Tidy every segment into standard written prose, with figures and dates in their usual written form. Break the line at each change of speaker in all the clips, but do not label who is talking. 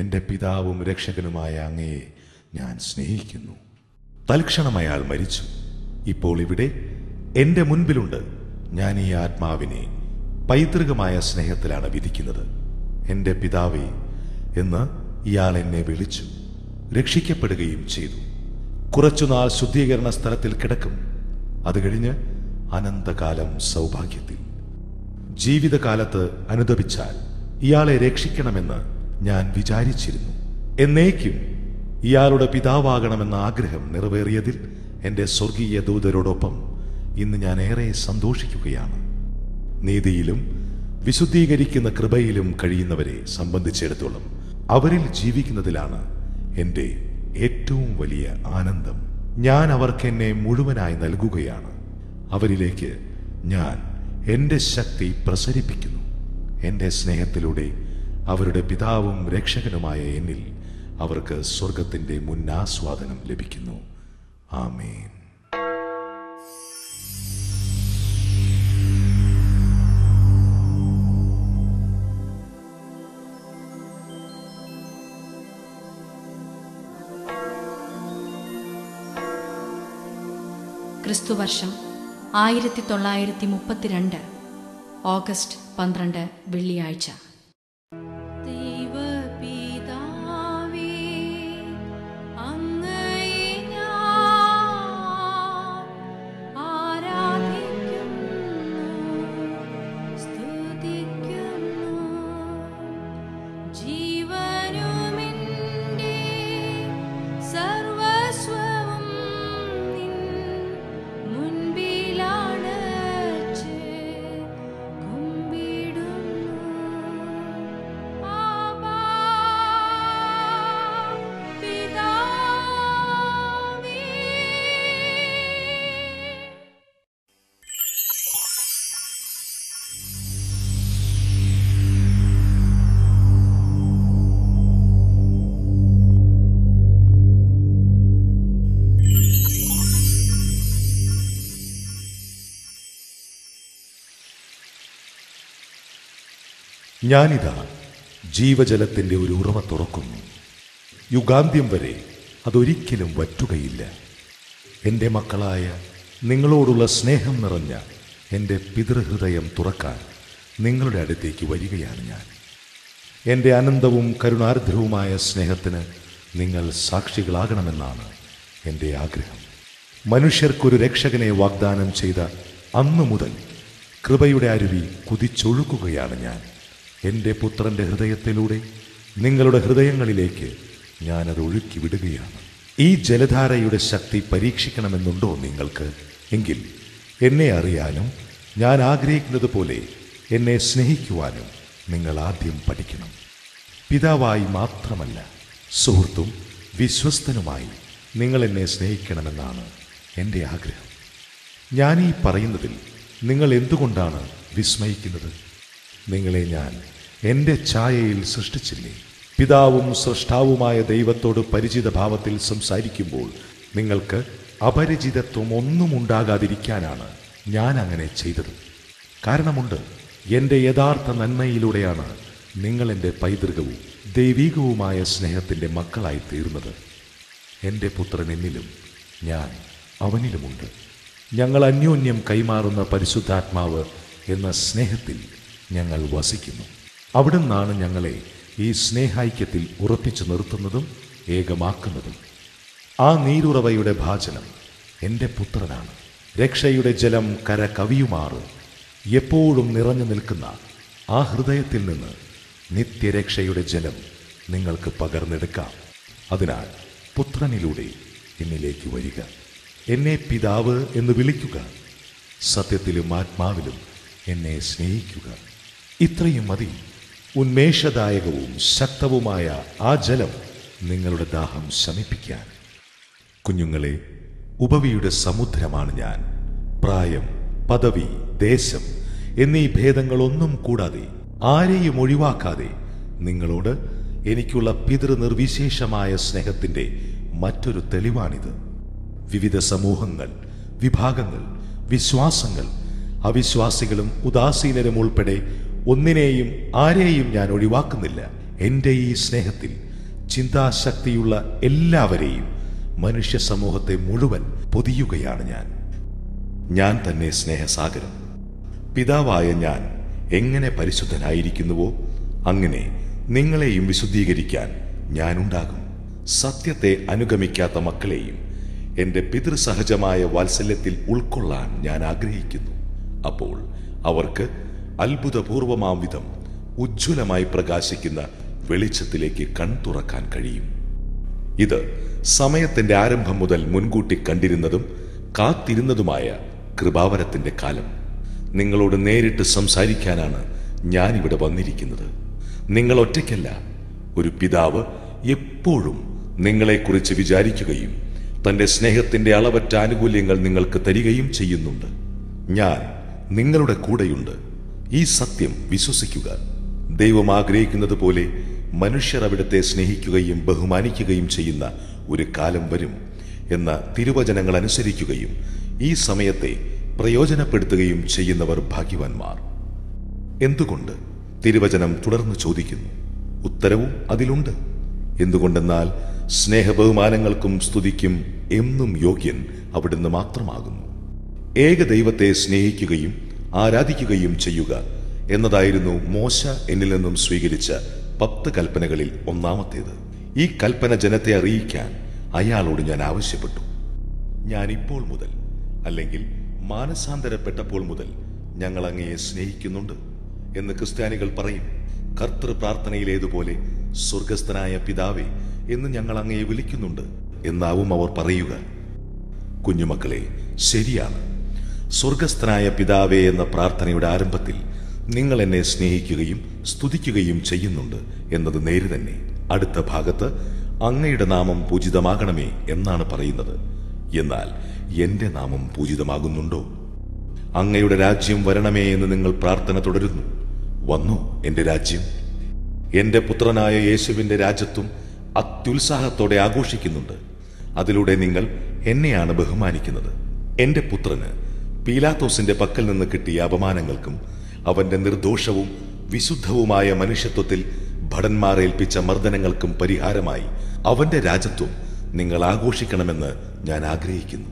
എൻ്റെ പിതാവും രക്ഷകനുമായ അങ്ങയെ ഞാൻ സ്നേഹിക്കുന്നു. തൽക്ഷണം അയാൾ മരിച്ചു. ഇപ്പോൾ ഇവിടെ എൻ്റെ മുൻപിലുണ്ട്. ഞാൻ ഈ ആത്മാവിനെ പൈതൃകമായ സ്നേഹത്തിലാണ് വിധിക്കുന്നത്. എൻ്റെ പിതാവേ എന്ന് ഇയാൾ എന്നെ വിളിച്ചു. രക്ഷിക്കപ്പെടുകയും ചെയ്തു. കുറച്ചുനാൾ ശുദ്ധീകരണ സ്ഥലത്തിൽ കിടക്കും. അത് കഴിഞ്ഞ് അനന്തകാലം സൗഭാഗ്യത്തിൽ. ജീവിതകാലത്ത് അനുദപിച്ചാൽ ഇയാളെ രക്ഷിക്കണമെന്ന് ഞാൻ വിചാരിച്ചിരുന്നു. എന്നേക്കും ഇയാളുടെ പിതാവാകണമെന്ന ആഗ്രഹം നിറവേറിയതിൽ എൻ്റെ സ്വർഗീയ ദൂതരോടൊപ്പം ഇന്ന് ഞാൻ ഏറെ സന്തോഷിക്കുകയാണ്. നീതിയിലും വിശുദ്ധീകരിക്കുന്ന കൃപയിലും കഴിയുന്നവരെ സംബന്ധിച്ചിടത്തോളം അവരിൽ ജീവിക്കുന്നതിലാണ് എൻ്റെ ഏറ്റവും വലിയ ആനന്ദം. ഞാൻ അവർക്ക് എന്നെ മുഴുവനായി നൽകുകയാണ്. അവരിലേക്ക് ഞാൻ എൻ്റെ ശക്തി പ്രസരിപ്പിക്കുന്നു. എൻ്റെ സ്നേഹത്തിലൂടെ അവരുടെ പിതാവും രക്ഷകനുമായ എന്നിൽ അവർക്ക് സ്വർഗത്തിൻ്റെ മുന്നാസ്വാദനം ലഭിക്കുന്നു. ആമേൻ.
ക്രിസ്തുവർഷം 1932 ഓഗസ്റ്റ് 12 വെള്ളിയാഴ്ച.
ഞാനിതാ ജീവജലത്തിൻ്റെ ഒരു ഉറവ തുറക്കുന്നു. യുഗാന്ത്യം വരെ അതൊരിക്കലും വറ്റുകയില്ല. എൻ്റെ മക്കളായ നിങ്ങളോടുള്ള സ്നേഹം നിറഞ്ഞ എൻ്റെ പിതൃഹൃദയം തുറക്കാൻ നിങ്ങളുടെ അടുത്തേക്ക് വരികയാണ് ഞാൻ. എൻ്റെ അനന്തവും കരുണാർദ്രവുമായ സ്നേഹത്തിന് നിങ്ങൾ സാക്ഷികളാകണമെന്നാണ് എൻ്റെ ആഗ്രഹം. മനുഷ്യർക്കൊരു രക്ഷകനെ വാഗ്ദാനം ചെയ്ത അന്നു മുതൽ കൃപയുടെ അരുവി കുതിച്ചൊഴുകുകയാണ് ഞാൻ. എൻ്റെ പുത്രൻ്റെ ഹൃദയത്തിലൂടെ നിങ്ങളുടെ ഹൃദയങ്ങളിലേക്ക് ഞാനത് ഒഴുക്കി വിടുകയാണ്. ഈ ജലധാരയുടെ ശക്തി പരീക്ഷിക്കണമെന്നുണ്ടോ നിങ്ങൾക്ക്? എങ്കിൽ എന്നെ അറിയാനും ഞാൻ ആഗ്രഹിക്കുന്നത് പോലെ എന്നെ സ്നേഹിക്കുവാനും നിങ്ങൾ ആദ്യം പഠിക്കണം. പിതാവായി മാത്രമല്ല, സുഹൃത്തും വിശ്വസ്തനുമായി നിങ്ങൾ എന്നെ സ്നേഹിക്കണമെന്നാണ് എൻ്റെ ആഗ്രഹം. ഞാൻ ഈ പറയുന്നതിൽ നിങ്ങൾ എന്തുകൊണ്ടാണ് വിസ്മയിക്കുന്നത്? നിങ്ങളെ ഞാൻ എൻ്റെ ഛായയിൽ സൃഷ്ടിച്ചില്ലേ? പിതാവും സൃഷ്ടാവുമായ ദൈവത്തോട് പരിചിത ഭാവത്തിൽ സംസാരിക്കുമ്പോൾ നിങ്ങൾക്ക് അപരിചിതത്വം ഒന്നും ഉണ്ടാകാതിരിക്കാനാണ് ഞാൻ അങ്ങനെ ചെയ്തത്. കാരണമുണ്ട്. എൻ്റെ യഥാർത്ഥ നന്മയിലൂടെയാണ് നിങ്ങൾ എൻ്റെ പൈതൃകവും ദൈവികവുമായ സ്നേഹത്തിൻ്റെ മക്കളായി തീർന്നത്. എൻ്റെ പുത്രൻ എന്നിലും ഞാൻ അവനിലുമുണ്ട്. ഞങ്ങൾ അന്യോന്യം കൈമാറുന്ന പരിശുദ്ധാത്മാവ് എന്ന സ്നേഹത്തിൽ ഞങ്ങൾ വസിക്കുന്നു. അവിടുന്നാണ് ഞങ്ങളെ ഈ സ്നേഹൈക്യത്തിൽ ഉറപ്പിച്ചു നിർത്തുന്നതും ഏകമാക്കുന്നതും. ആ നീരുറവയുടെ ഭാജനം എൻ്റെ പുത്രനാണ്. രക്ഷയുടെ ജലം കര കവിയുമാറ് എപ്പോഴും നിറഞ്ഞു നിൽക്കുന്ന ആ ഹൃദയത്തിൽ നിന്ന് നിത്യരക്ഷയുടെ ജലം നിങ്ങൾക്ക് പകർന്നെടുക്കാം. അതിനാൽ പുത്രനിലൂടെ എന്നിലേക്ക് വരിക. എന്നെ പിതാവ് എന്ന് വിളിക്കുക. സത്യത്തിലും ആത്മാവിലും എന്നെ സ്നേഹിക്കുക. ഇത്രയും മതി. ഉന്മേഷദായകവും ശക്തവുമായ ആ ജലം നിങ്ങളുടെ ദാഹം ശമിപ്പിക്കാൻ. കുഞ്ഞുങ്ങളെ, ഉപവിയുടെ സമുദ്രമാണ് ഞാൻ. പ്രായം, പദവി, ദേശം എന്നീ ഭേദങ്ങളൊന്നും കൂടാതെ, ആരെയും ഒഴിവാക്കാതെ നിങ്ങളോട് എനിക്കുള്ള പിതൃനിർവിശേഷമായ സ്നേഹത്തിൻ്റെ മറ്റൊരു തെളിവാണിത്. വിവിധ സമൂഹങ്ങൾ, വിഭാഗങ്ങൾ, വിശ്വാസങ്ങൾ, അവിശ്വാസികളും ഉദാസീനരും ഉൾപ്പെടെ ഒന്നിനെയും ആരെയും ഞാൻ ഒഴിവാക്കുന്നില്ല. എൻ്റെ ഈ സ്നേഹത്തിൽ ചിന്താശക്തിയുള്ള എല്ലാവരെയും, മനുഷ്യ സമൂഹത്തെ മുഴുവൻ പൊതിയുകയാണ് ഞാൻ തന്നെ സ്നേഹസാഗരം. പിതാവായ ഞാൻ എങ്ങനെ പരിശുദ്ധനായിരിക്കുന്നുവോ അങ്ങനെ നിങ്ങളെയും വിശുദ്ധീകരിക്കാൻ ഞാനുണ്ടാകും. സത്യത്തെ അനുഗമിക്കാത്ത മക്കളെയും എൻ്റെ പിതൃസഹജമായ വാത്സല്യത്തിൽ ഉൾക്കൊള്ളാൻ ഞാൻ ആഗ്രഹിക്കുന്നു. അപ്പോൾ അവർക്ക് അത്ഭുതപൂർവമാം വിധം ഉജ്ജ്വലമായി പ്രകാശിക്കുന്ന വെളിച്ചത്തിലേക്ക് കൺതുറക്കാൻ കഴിയും. ഇത് സമയത്തിന്റെ ആരംഭം മുതൽ മുൻകൂട്ടി കണ്ടിരുന്നതും കാത്തിരുന്നതുമായ കൃപാവരത്തിന്റെ കാലം. നിങ്ങളോട് നേരിട്ട് സംസാരിക്കാനാണ് ഞാനിവിടെ വന്നിരിക്കുന്നത്. നിങ്ങൾ ഒറ്റയ്ക്കല്ല. ഒരു പിതാവ് എപ്പോഴും നിങ്ങളെക്കുറിച്ച് വിചാരിക്കുകയും തന്റെ സ്നേഹത്തിന്റെ അളവറ്റ ആനുകൂല്യങ്ങൾ നിങ്ങൾക്ക് തരികയും ചെയ്യുന്നുണ്ട്. ഞാൻ നിങ്ങളുടെ കൂടെയുണ്ട്. ഈ സത്യം വിശ്വസിക്കുക. ദൈവം ആഗ്രഹിക്കുന്നത് പോലെ മനുഷ്യർ അവിടുത്തെ സ്നേഹിക്കുകയും ബഹുമാനിക്കുകയും ചെയ്യുന്ന ഒരു കാലം വരും എന്ന തിരുവചനങ്ങൾ അനുസരിക്കുകയും ഈ സമയത്തെ പ്രയോജനപ്പെടുത്തുകയും ചെയ്യുന്നവർ ഭാഗ്യവാന്മാർ. എന്തുകൊണ്ട്? തിരുവചനം തുടർന്ന് ചോദിക്കുന്നു. ഉത്തരവും അതിലുണ്ട്. എന്തുകൊണ്ടെന്നാൽ സ്നേഹബഹുമാനങ്ങൾക്കും സ്തുതിക്കും എന്നും യോഗ്യൻ അവിടുന്ന് മാത്രമാകുന്നു. ഏക ദൈവത്തെ സ്നേഹിക്കുകയും ആരാധിക്കുകയും ചെയ്യുക എന്നതായിരുന്നു മോശ എന്നിൽ നിന്നും സ്വീകരിച്ച 10 കൽപ്പനകളിൽ ഒന്നാമത്തേത്. ഈ കൽപ്പന ജനത്തെ അറിയിക്കാൻ അയാളോട് ഞാൻ ആവശ്യപ്പെട്ടു. ഞാൻ ഇപ്പോൾ മുതൽ, അല്ലെങ്കിൽ മാനസാന്തരപ്പെട്ടപ്പോൾ മുതൽ ഞങ്ങൾ അങ്ങയെ സ്നേഹിക്കുന്നുണ്ട് എന്ന് ക്രിസ്ത്യാനികൾ പറയും. കർത്തൃ പ്രാർത്ഥനയിലേതുപോലെ സ്വർഗസ്ഥനായ പിതാവേ എന്ന് ഞങ്ങൾ അങ്ങയെ വിളിക്കുന്നുണ്ട് എന്നാവും അവർ പറയുക. കുഞ്ഞുമക്കളെ, ശരിയാണ്. സ്വർഗസ്ഥനായ പിതാവേ എന്ന പ്രാർത്ഥനയുടെ ആരംഭത്തിൽ നിങ്ങൾ എന്നെ സ്നേഹിക്കുകയും സ്തുതിക്കുകയും ചെയ്യുന്നുണ്ട് എന്നത് നേര് തന്നെ. അടുത്ത ഭാഗത്ത് അങ്ങയുടെ നാമം പൂജിതമാകണമേ എന്നാണ് പറയുന്നത്. എന്നാൽ എന്റെ നാമം പൂജിതമാകുന്നുണ്ടോ? അങ്ങയുടെ രാജ്യം വരണമേ എന്ന് നിങ്ങൾ പ്രാർത്ഥന തുടരുന്നു. വന്നു എന്റെ രാജ്യം. എന്റെ പുത്രനായ യേശുവിന്റെ രാജ്യത്വം അത്യുത്സാഹത്തോടെ ആഘോഷിക്കുന്നുണ്ട്. അതിലൂടെ നിങ്ങൾ എന്നെയാണ് ബഹുമാനിക്കുന്നത്. എന്റെ പുത്രന് പീലാത്തോസിന്റെ പക്കൽ നിന്ന് കിട്ടിയ അപമാനങ്ങൾക്കും അവന്റെ നിർദോഷവും വിശുദ്ധവുമായ മനുഷ്യത്വത്തിൽ ഭടന്മാർ ഏൽപ്പിച്ച മർദ്ദനങ്ങൾക്കും പരിഹാരമായി അവന്റെ രാജ്യത്വം നിങ്ങൾ ആഘോഷിക്കണമെന്ന് ഞാൻ ആഗ്രഹിക്കുന്നു.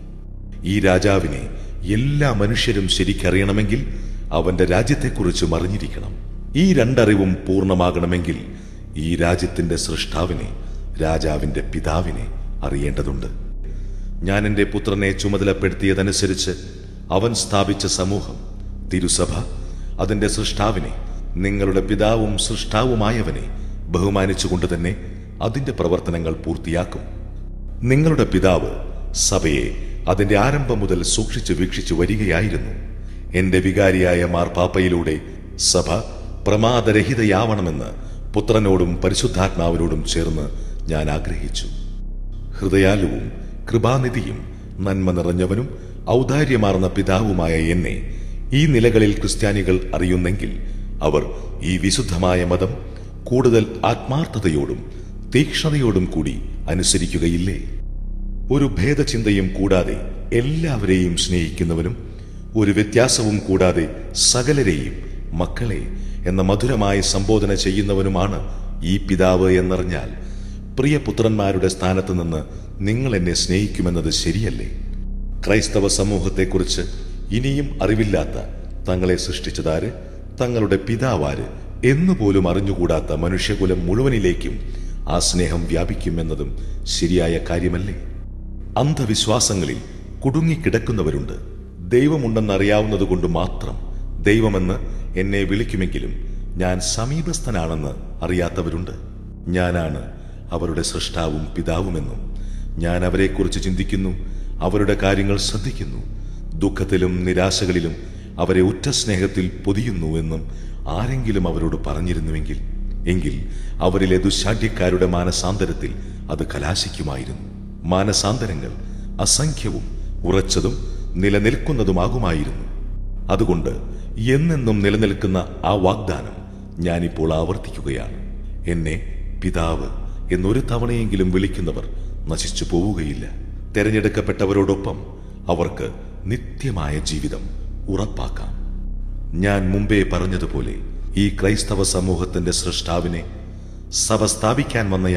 ഈ രാജാവിനെ എല്ലാ മനുഷ്യരും ശരിക്കറിയണമെങ്കിൽ അവന്റെ രാജ്യത്തെക്കുറിച്ച് അറിഞ്ഞിരിക്കണം. ഈ രണ്ടറിവും പൂർണ്ണമാകണമെങ്കിൽ ഈ രാജ്യത്തിന്റെ സൃഷ്ടാവിനെ, രാജാവിന്റെ പിതാവിനെ അറിയേണ്ടതുണ്ട്. ഞാൻ എന്റെ പുത്രനെ ചുമതലപ്പെടുത്തിയതനുസരിച്ച് അവൻ സ്ഥാപിച്ച സമൂഹം, തിരുസഭ, അതിന്റെ സൃഷ്ടാവിനെ, നിങ്ങളുടെ പിതാവും സൃഷ്ടാവുമായവനെ ബഹുമാനിച്ചുകൊണ്ട് തന്നെ അതിന്റെ പ്രവർത്തനങ്ങൾ പൂർത്തിയാക്കും. നിങ്ങളുടെ പിതാവ് സഭയെ അതിന്റെ ആരംഭം മുതൽ സൂക്ഷിച്ചു വീക്ഷിച്ചു വരികയായിരുന്നു. എന്റെ വികാരിയായ മാർപ്പാപ്പയിലൂടെ സഭ പ്രമാദരഹിതയാവണമെന്ന് പുത്രനോടും പരിശുദ്ധാത്മാവിനോടും ചേർന്ന് ഞാൻ ആഗ്രഹിച്ചു. ഹൃദയാലുവും കൃപാനിധിയും നന്മ നിറഞ്ഞവനും ഔദാര്യമാർന്ന പിതാവുമായ എന്നെ ഈ നിലകളിൽ ക്രിസ്ത്യാനികൾ അറിയുന്നെങ്കിൽ അവർ ഈ വിശുദ്ധമായ മതം കൂടുതൽ ആത്മാർത്ഥതയോടും തീക്ഷ്ണതയോടും കൂടി അനുസരിക്കുകയില്ലേ? ഒരു ഭേദചിന്തയും കൂടാതെ എല്ലാവരെയും സ്നേഹിക്കുന്നവനും ഒരു വ്യത്യാസവും കൂടാതെ സകലരെയും മക്കളെ എന്ന മധുരമായി സംബോധന ചെയ്യുന്നവനുമാണ് ഈ പിതാവ് എന്നറിഞ്ഞാൽ പ്രിയപുത്രന്മാരുടെ സ്ഥാനത്ത് നിന്ന് നിങ്ങൾ എന്നെ സ്നേഹിക്കുമെന്നത് ശരിയല്ലേ? ക്രൈസ്തവ സമൂഹത്തെക്കുറിച്ച് ഇനിയും അറിവില്ലാത്ത, തങ്ങളെ സൃഷ്ടിച്ചതാര്, തങ്ങളുടെ പിതാവാര് എന്നുപോലും അറിഞ്ഞുകൂടാത്ത മനുഷ്യകുലം മുഴുവനിലേക്കും ആ സ്നേഹം വ്യാപിക്കുമെന്നതും ശരിയായ കാര്യമല്ലേ? അന്ധവിശ്വാസങ്ങളിൽ കുടുങ്ങിക്കിടക്കുന്നവരുണ്ട്. ദൈവമുണ്ടെന്നറിയാവുന്നതുകൊണ്ട് മാത്രം ദൈവമെന്ന് എന്നെ വിളിക്കുമെങ്കിലും ഞാൻ സമീപസ്ഥനാണെന്ന് അറിയാത്തവരുണ്ട്. ഞാനാണ് അവരുടെ സൃഷ്ടാവും പിതാവുമെന്നും ഞാൻ അവരെക്കുറിച്ച് ചിന്തിക്കുന്നു, അവരുടെ കാര്യങ്ങൾ ശ്രദ്ധിക്കുന്നു, ദുഃഖത്തിലും നിരാശകളിലും അവരെ ഉറ്റ സ്നേഹത്തിൽ പൊതിയുന്നു എന്നും ആരെങ്കിലും അവരോട് പറഞ്ഞിരുന്നുവെങ്കിൽ എങ്കിൽ അവരിലെ ദുശാഠ്യക്കാരുടെ മാനസാന്തരത്തിൽ അത് കലാശിക്കുമായിരുന്നു. മാനസാന്തരങ്ങൾ അസംഖ്യവും ഉറച്ചതും നിലനിൽക്കുന്നതുമാകുമായിരുന്നു. അതുകൊണ്ട് എന്നെന്നും നിലനിൽക്കുന്ന ആ വാഗ്ദാനം ഞാനിപ്പോൾ ആവർത്തിക്കുകയാണ്. എന്നെ പിതാവ് എന്നൊരു തവണയെങ്കിലും വിളിക്കുന്നവർ നശിച്ചു പോവുകയില്ല. തെരഞ്ഞെടുക്കപ്പെട്ടവരോടൊപ്പം അവർക്ക് നിത്യമായ ജീവിതം ഉറപ്പാക്കാം. ഞാൻ മുമ്പേ പറഞ്ഞതുപോലെ ഈ ക്രൈസ്തവ സമൂഹത്തിന്റെ സൃഷ്ടാവിനെ, സഭ സ്ഥാപിക്കാൻ വന്ന